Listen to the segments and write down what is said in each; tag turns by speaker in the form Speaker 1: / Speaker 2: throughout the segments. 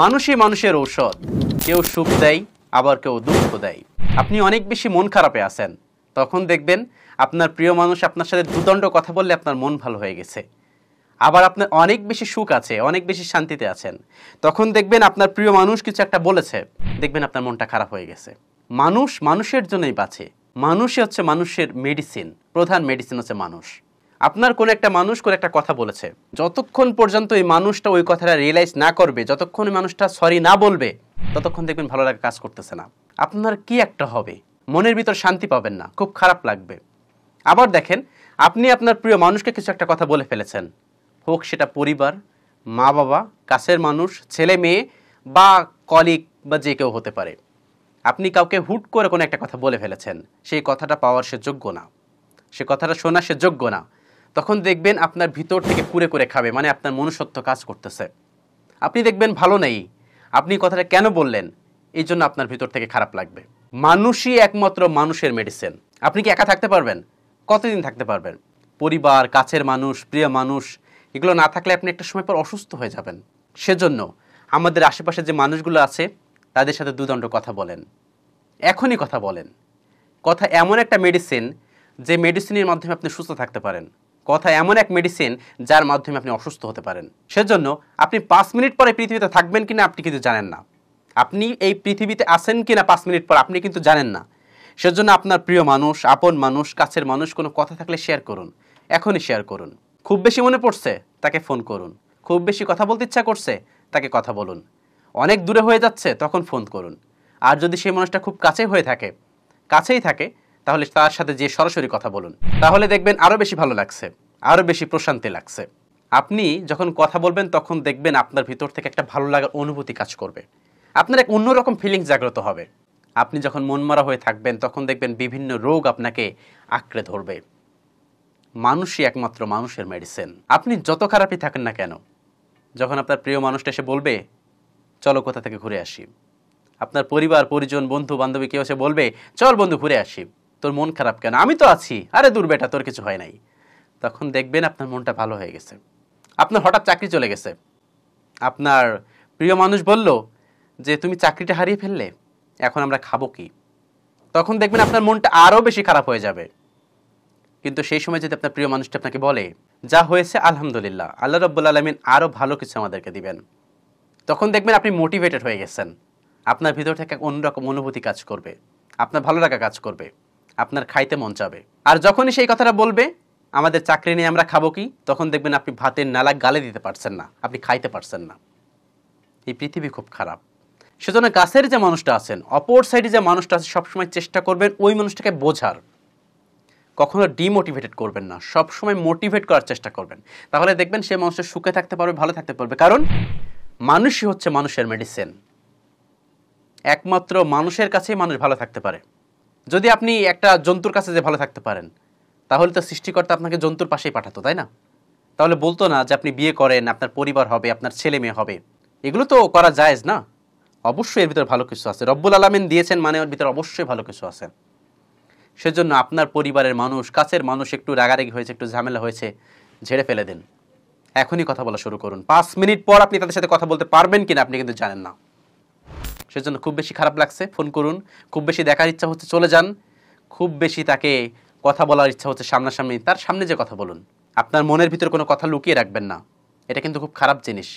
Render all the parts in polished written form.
Speaker 1: মানুষই মানুষের ঔষধ। কেউ সুখ দেয়, আবার কেউ দুঃখ দেয়। আপনি অনেক বেশি মন খারাপে আছেন, তখন দেখবেন আপনার প্রিয় মানুষ আপনার সাথে দুদণ্ড কথা বললে আপনার মন ভালো হয়ে গেছে। আবার আপনার অনেক বেশি সুখ আছে, অনেক বেশি শান্তিতে আছেন, তখন দেখবেন আপনার প্রিয় মানুষ কিছু একটা বলেছে, দেখবেন আপনার মনটা খারাপ হয়ে গেছে। মানুষ মানুষের জন্যই বাঁচে। মানুষই হচ্ছে মানুষের মেডিসিন। প্রধান মেডিসিন হচ্ছে মানুষ। আপনার কোন একটা মানুষ কোন একটা কথা বলেছে, যতক্ষণ পর্যন্ত এই মানুষটা ওই কথাটা রিয়েলাইজ না করবে, যতক্ষণ ওই মানুষটা সরি না বলবে, ততক্ষণ দেখবেন ভালো লাগা কাজ করতেছে না। আপনার কি একটা হবে, মনের ভিতর শান্তি পাবেন না, খুব খারাপ লাগবে। আবার দেখেন, আপনি আপনার প্রিয় মানুষকে কিছু একটা কথা বলে ফেলেছেন, হোক সেটা পরিবার, মা বাবা, কাছের মানুষ, ছেলে মেয়ে বা কলিগ বা যে কেউ হতে পারে। আপনি কাউকে হুট করে কোনো একটা কথা বলে ফেলেছেন, সেই কথাটা পাওয়ার সে যোগ্য না, সে কথাটা শোনা সে যোগ্য না। তখন দেখবেন আপনার ভিতর থেকে কুরে করে খাবে, মানে আপনার মনুষ্যত্ব কাজ করতেছে। আপনি দেখবেন ভালো নেই, আপনি কথাটা কেন বললেন, এই জন্য আপনার ভিতর থেকে খারাপ লাগবে। মানুষই একমাত্র মানুষের মেডিসিন। আপনি কি একা থাকতে পারবেন? কতদিন থাকতে পারবেন? পরিবার, কাছের মানুষ, প্রিয় মানুষ, এগুলো না থাকলে আপনি একটা সময় পর অসুস্থ হয়ে যাবেন। সেজন্য আমাদের আশেপাশে যে মানুষগুলো আছে, তাদের সাথে দুদণ্ড কথা বলেন, এখনই কথা বলেন। কথা এমন একটা মেডিসিন, যে মেডিসিনের মাধ্যমে আপনি সুস্থ থাকতে পারেন। কথা এমন এক মেডিসিন, যার মাধ্যমে আপনি অসুস্থ হতে পারেন। সেজন্য আপনি 5 মিনিট পরে পৃথিবীতে থাকবেন কিনা আপনি কিন্তু জানেন না। আপনি এই পৃথিবীতে আছেন কিনা 5 মিনিট পর আপনি কিন্তু জানেন না। সেজন্য আপনার প্রিয় মানুষ, আপন মানুষ, কাছের মানুষ কোনো কথা থাকলে শেয়ার করুন, এখনই শেয়ার করুন। খুব বেশি মনে পড়ছে, তাকে ফোন করুন। খুব বেশি কথা বলতে ইচ্ছা করছে, তাকে কথা বলুন। অনেক দূরে হয়ে যাচ্ছে, তখন ফোন করুন। আর যদি সেই মানুষটা খুব কাছেই থাকে, তাহলে তার সাথে যে সরাসরি কথা বলুন। তাহলে দেখবেন আরও বেশি ভালো লাগছে, আরও বেশি প্রশান্তি লাগছে। আপনি যখন কথা বলবেন, তখন দেখবেন আপনার ভিতর থেকে একটা ভালো লাগার অনুভূতি কাজ করবে। আপনার এক অন্যরকম ফিলিংস জাগ্রত হবে। আপনি যখন মনমরা হয়ে থাকবেন, তখন দেখবেন বিভিন্ন রোগ আপনাকে আঁকড়ে ধরবে। মানুষই একমাত্র মানুষের মেডিসিন। আপনি যত খারাপই থাকেন না কেন, যখন আপনার প্রিয় মানুষটা এসে বলবে, চলো কোথা থেকে ঘুরে আসি, আপনার পরিবার, পরিজন, বন্ধু বান্ধবী কেউ এসে বলবে, চল বন্ধু ঘুরে আসি, তোর মন খারাপ কেন? আমি তো আছি। আরে দূর বেটা, তোর কিছু হয় নাই। তখন দেখবেন আপনার মনটা ভালো হয়ে গেছে। আপনার হঠাৎ চাকরি চলে গেছে, আপনার প্রিয় মানুষ বলল যে তুমি চাকরিটা হারিয়ে ফেললে, এখন আমরা খাবো কি? তখন দেখবেন আপনার মনটা আরও বেশি খারাপ হয়ে যাবে। কিন্তু সেই সময় যদি আপনার প্রিয় মানুষটা আপনাকে বলে, যা হয়েছে আলহামদুলিল্লাহ, আল্লাহ রাব্বুল আলামিন আরও ভালো কিছু আমাদেরকে দিবেন, তখন দেখবেন আপনি মোটিভেটেড হয়ে গেছেন। আপনার ভিতর থেকে অন্যরকম অনুভূতি কাজ করবে, আপনার ভালো লাগা কাজ করবে, আপনার খাইতে মন চাবে। আর যখনই সেই কথাটা বলবে, আমাদের চাকরি নিয়ে আমরা খাবো কি, তখন দেখবেন আপনি ভাতের নালা গালে দিতে পারছেন না, আপনি খাইতে পারছেন না। এই পৃথিবী খুব খারাপ। সেজন্য কাছের যে মানুষটা আছেন, অপর সাইডে যে মানুষটা আছে, সবসময় চেষ্টা করবেন ওই মানুষটাকে বোঝার। কখনো ডিমোটিভেটেড করবেন না, সবসময় মোটিভেট করার চেষ্টা করবেন। তাহলে দেখবেন সে মানুষের সুখে থাকতে পারবে, ভালো থাকতে পারবে। কারণ মানুষই হচ্ছে মানুষের মেডিসিন। একমাত্র মানুষের কাছেই মানুষ ভালো থাকতে পারে। যদি আপনি একটা জন্তুর কাছে যে ভালো থাকতে পারেন, তাহলে তো সৃষ্টিকর্তা আপনাকে জন্তুর পাশেই পাঠাতো, তাই না? তাহলে বলতো না যে আপনি বিয়ে করেন, আপনার পরিবার হবে, আপনার ছেলে মেয়ে হবে। এগুলো তো করা জায়েজ না? অবশ্যই এর ভিতরে ভালো কিছু আছে। রব্বুল আলামিন দিয়েছেন মানে ওর ভিতরে অবশ্যই ভালো কিছু আছে। সেজন্য আপনার পরিবারের মানুষ, কাছের মানুষ একটু রাগারাগি হয়েছে, একটু ঝামেলা হয়েছে, ঝেড়ে ফেলে দিন। এখনই কথা বলা শুরু করুন। 5 মিনিট পর আপনি তাদের সাথে কথা বলতে পারবেন কিনা আপনি কিন্তু জানেন না। সেজন্য খুব বেশি খারাপ লাগছে, ফোন করুন। খুব বেশি দেখার ইচ্ছা হচ্ছে, চলে যান। খুব বেশি তাকে কথা বলার ইচ্ছা হচ্ছে, সামনাসামনি তার সামনে যে কথা বলুন। আপনার মনের ভিতর কোনো কথা লুকিয়ে রাখবেন না, এটা কিন্তু খুব খারাপ জিনিস।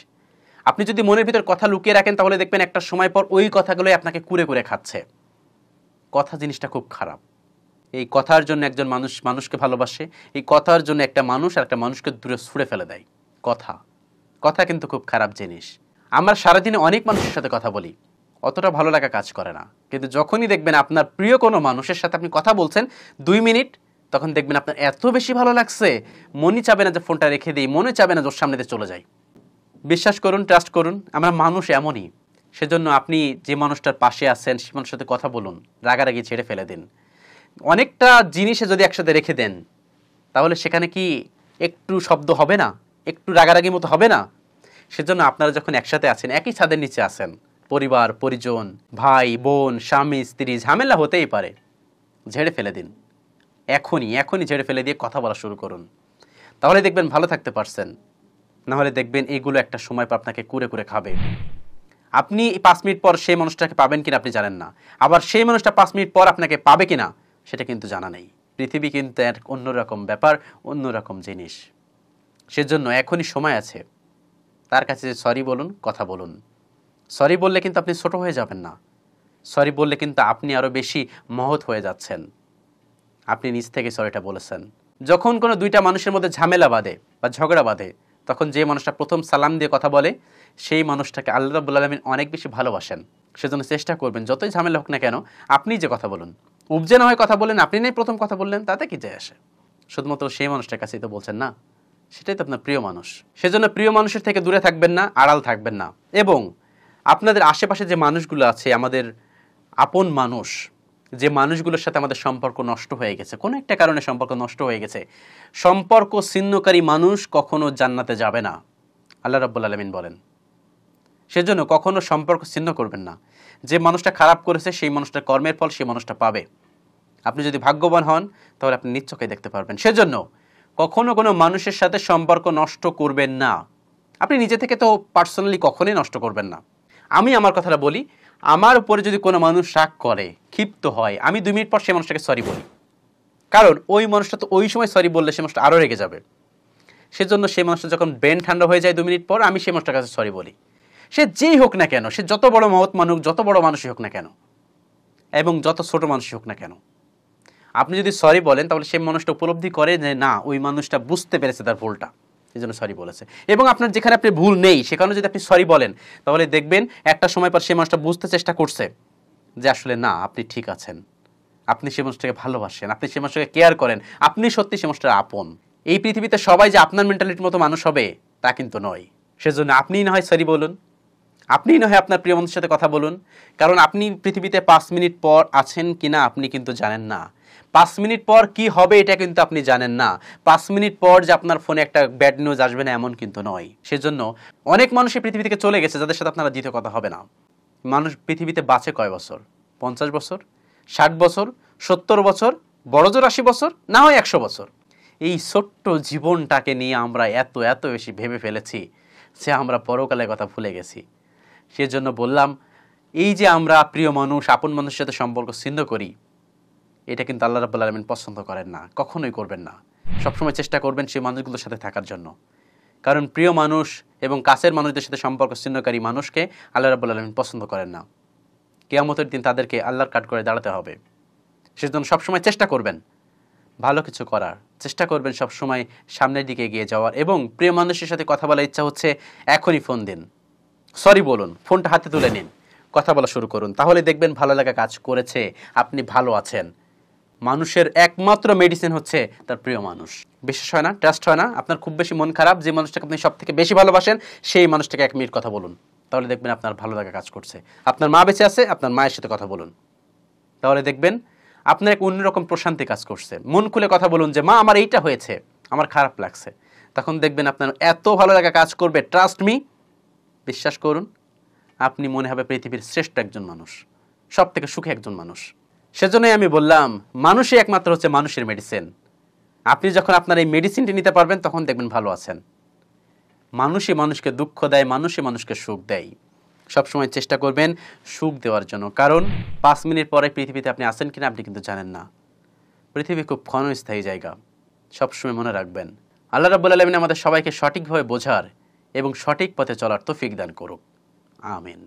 Speaker 1: আপনি যদি মনের ভিতর কথা লুকিয়ে রাখেন, তাহলে দেখবেন একটা সময় পর ওই কথাগুলোই আপনাকে কুরে কুরে খাচ্ছে। কথা জিনিসটা খুব খারাপ। এই কথার জন্য একজন মানুষ মানুষকে ভালোবাসে, এই কথার জন্য একটা মানুষ আর একটা মানুষকে দূরে ছুঁড়ে ফেলে দেয়। কথা কথা কিন্তু খুব খারাপ জিনিস। আমরা সারাদিনে অনেক মানুষের সাথে কথা বলি, অতটা ভালো লাগা কাজ করে না। কিন্তু যখনই দেখবেন আপনার প্রিয় কোনো মানুষের সাথে আপনি কথা বলছেন 2 মিনিট, তখন দেখবেন আপনার এত বেশি ভালো লাগছে, মনই চাবে না যে ফোনটা রেখে দিই, মনে চাবে না যে ওর সামনে দিয়ে চলে যাই। বিশ্বাস করুন, ট্রাস্ট করুন, আমরা মানুষ এমনই। সেজন্য আপনি যে মানুষটার পাশে আছেন, সে মানুষের সাথে কথা বলুন, রাগারাগি ছেড়ে ফেলে দিন। অনেকটা জিনিসে যদি একসাথে রেখে দেন, তাহলে সেখানে কি একটু শব্দ হবে না, একটু রাগারাগির মতো হবে না? সেজন্য আপনারা যখন একসাথে আছেন, একই ছাদের নিচে আছেন, পরিবার, পরিজন, ভাই বোন, স্বামী স্ত্রী, ঝামেলা হতেই পারে, ঝেড়ে ফেলে দিন। এখনই ঝেড়ে ফেলে দিয়ে কথা বলা শুরু করুন। তাহলে দেখবেন ভালো থাকতে পারছেন। নাহলে দেখবেন এগুলো একটা সময় পর আপনাকে কুরে কুরে খাবে। আপনি 5 মিনিট পর সেই মানুষটাকে পাবেন কিনা আপনি জানেন না, আবার সেই মানুষটা 5 মিনিট পর আপনাকে পাবে কিনা সেটা কিন্তু জানা নেই। পৃথিবী কিন্তু এক অন্যরকম ব্যাপার, অন্যরকম জিনিস। সেজন্য এখনই সময় আছে, তার কাছে যে সরি বলুন, কথা বলুন। সরি বললে কিন্তু আপনি ছোট হয়ে যাবেন না, সরি বললে কিন্তু আপনি আরও বেশি মহৎ হয়ে যাচ্ছেন। আপনি নিজ থেকে সরিটা বলেছেন। যখন কোনো দুইটা মানুষের মধ্যে ঝামেলা বাঁধে বা ঝগড়া বাঁধে, তখন যে মানুষটা প্রথম সালাম দিয়ে কথা বলে সেই মানুষটাকে আল্লাহ রাব্বুল আলামিন অনেক বেশি ভালোবাসেন। সেজন্য চেষ্টা করবেন যতই ঝামেলা হোক না কেন আপনি যে কথা বলুন, উপজে না হয় কথা বললেন, আপনি নেই প্রথম কথা বললেন, তাতে কি যায় আসে? শুধুমাত্র সেই মানুষটার কাছেই তো বলছেন না, সেটাই তো আপনার প্রিয় মানুষ। সেজন্য প্রিয় মানুষের থেকে দূরে থাকবেন না, আড়াল থাকবেন না। এবং আপনাদের আশেপাশে যে মানুষগুলো আছে, আমাদের আপন মানুষ, যে মানুষগুলোর সাথে আমাদের সম্পর্ক নষ্ট হয়ে গেছে, কোনো একটা কারণে সম্পর্ক নষ্ট হয়ে গেছে, সম্পর্ক ছিন্নকারী মানুষ কখনো জান্নাতে যাবে না, আল্লাহ রাব্বুল আলামিন বলেন। সেজন্য কখনো সম্পর্ক ছিন্ন করবেন না। যে মানুষটা খারাপ করেছে সেই মানুষটার কর্মের ফল সেই মানুষটা পাবে। আপনি যদি ভাগ্যবান হন তাহলে আপনি নিজ চোখে দেখতে পারবেন। সেজন্য কখনো কোনো মানুষের সাথে সম্পর্ক নষ্ট করবেন না। আপনি নিজে থেকে তো পার্সোনালি কখনোই নষ্ট করবেন না। আমি আমার কথাটা বলি, আমার উপরে যদি কোনো মানুষ রাগ করে, ক্ষিপ্ত হয়, আমি 2 মিনিট পর সেই মানুষটাকে সরি বলি। কারণ ওই মানুষটা তো ওই সময় সরি বললে সে মানুষটা আরও রেগে যাবে। সেজন্য সেই মানুষটা যখন ব্রেন ঠান্ডা হয়ে যায় 2 মিনিট পর, আমি সেই মানুষটার কাছে সরি বলি। সে যেই হোক না কেন, সে যত বড় মহৎ মানুষ, যত বড় মানুষই হোক না কেন, এবং যত ছোট মানুষই হোক না কেন, আপনি যদি সরি বলেন তাহলে সেই মানুষটা উপলব্ধি করে যে না, ওই মানুষটা বুঝতে পেরেছে তার ভুলটা, এই জন্য সরি বলেছে। এবং আপনার যেখানে আপনি ভুল নেই সেখানে যদি আপনি সরি বলেন তাহলে দেখবেন একটা সময় পর সেই মানুষটা বুঝতে চেষ্টা করছে যে আসলে না, আপনি ঠিক আছেন, আপনি সেই মানুষটাকে ভালোবাসেন, আপনি সেই মানুষটাকে কেয়ার করেন, আপনি সত্যি সেই মানুষটার আপন। এই পৃথিবীতে সবাই যে আপনার মেন্টালিটির মতো মানুষ হবে তা কিন্তু নয়। সেজন্য আপনিই না হয় সরি বলুন, আপনিই না হয় আপনার প্রিয় মানুষের সাথে কথা বলুন। কারণ আপনি পৃথিবীতে 5 মিনিট পর আছেন কিনা আপনি কিন্তু জানেন না। 5 মিনিট পর কি হবে এটা কিন্তু আপনি জানেন না। 5 মিনিট পর যে আপনার ফোনে একটা ব্যাড নিউজ আসবে না এমন কিন্তু নয়। সেজন্য অনেক মানুষ এই পৃথিবী থেকে চলে গেছে যাদের সাথে আপনারা দ্বিতীয় কথা হবে না। মানুষ পৃথিবীতে বাঁচে কয় বছর? 50 বছর, 60 বছর, 70 বছর, বড় জোর 80 বছর, না হয় 100 বছর। এই ছোট্ট জীবনটাকে নিয়ে আমরা এত এত বেশি ভেবে ফেলেছি যে আমরা পরকালের কথা ভুলে গেছি। সেজন্য বললাম, এই যে আমরা প্রিয় মানুষ, আপন মানুষের সাথে সম্পর্ক ছিন্ন করি, এটা কিন্তু আল্লাহ রাব্বুল আলামিন পছন্দ করেন না, কখনোই করবেন না। সবসময় চেষ্টা করবেন সেই মানুষগুলোর সাথে থাকার জন্য। কারণ প্রিয় মানুষ এবং কাছের মানুষদের সাথে সম্পর্ক ছিন্নকারী মানুষকে আল্লাহ রাব্বুল আলামিন পছন্দ করেন না। কিয়ামতের দিন তাদেরকে আল্লাহর কাঠ করে দাঁড়াতে হবে। সেজন্য সবসময় চেষ্টা করবেন ভালো কিছু করার, চেষ্টা করবেন সবসময় সামনের দিকে এগিয়ে যাওয়ার। এবং প্রিয় মানুষের সাথে কথা বলার ইচ্ছা হচ্ছে, এখনই ফোন দিন, সরি বলুন, ফোনটা হাতে তুলে নিন, কথা বলা শুরু করুন। তাহলে দেখবেন ভালো লাগা কাজ করেছে, আপনি ভালো আছেন। মানুষের একমাত্র মেডিসিন হচ্ছে তার প্রিয় মানুষ। বিশ্বাস হয় না, ট্রাস্ট হয় না, আপনার খুব বেশি মন খারাপ, যে মানুষটাকে আপনি সব থেকে বেশি ভালোবাসেন সেই মানুষটাকে 1 মিনিট কথা বলুন, তাহলে দেখবেন আপনার ভালো লাগা কাজ করছে। আপনার মা বেঁচে আছে, আপনার মায়ের সাথে কথা বলুন, তাহলে দেখবেন আপনার এক অন্যরকম প্রশান্তি কাজ করছে। মন খুলে কথা বলুন যে মা, আমার এইটা হয়েছে, আমার খারাপ লাগছে, তখন দেখবেন আপনার এত ভালো লাগা কাজ করবে, ট্রাস্ট মি, বিশ্বাস করুন, আপনি মনে হবে পৃথিবীর শ্রেষ্ঠ একজন মানুষ, সব থেকে সুখী একজন মানুষ। সেজন্যই আমি বললাম, মানুষই একমাত্র হচ্ছে মানুষের মেডিসিন। আপনি যখন আপনার এই মেডিসিনটি নিতে পারবেন তখন দেখবেন ভালো আছেন। মানুষই মানুষকে দুঃখ দেয়, মানুষই মানুষকে সুখ দেয়। সবসময় চেষ্টা করবেন সুখ দেওয়ার জন্য। কারণ 5 মিনিট পরে পৃথিবীতে আপনি আছেন কিনা আপনি কিন্তু জানেন না। পৃথিবী খুব ক্ষণস্থায়ী জায়গা, সবসময় মনে রাখবেন। আল্লাহ রাব্বুল আলামিন আমাদের সবাইকে সঠিকভাবে বোঝার এবং সঠিক পথে চলার তৌফিক দান করুক। আমিন।